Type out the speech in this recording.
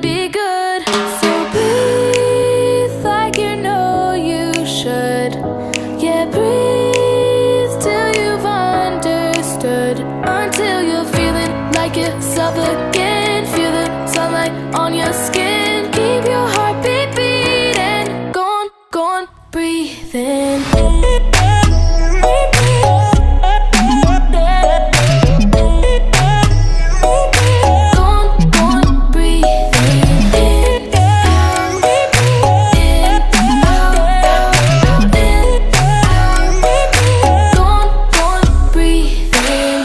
be good. So breathe like you know you should. Yeah, breathe till you've understood. Until you're feeling like yourself again. Feel the sunlight on your skin. Keep your heartbeat beating. Go on, breathe in.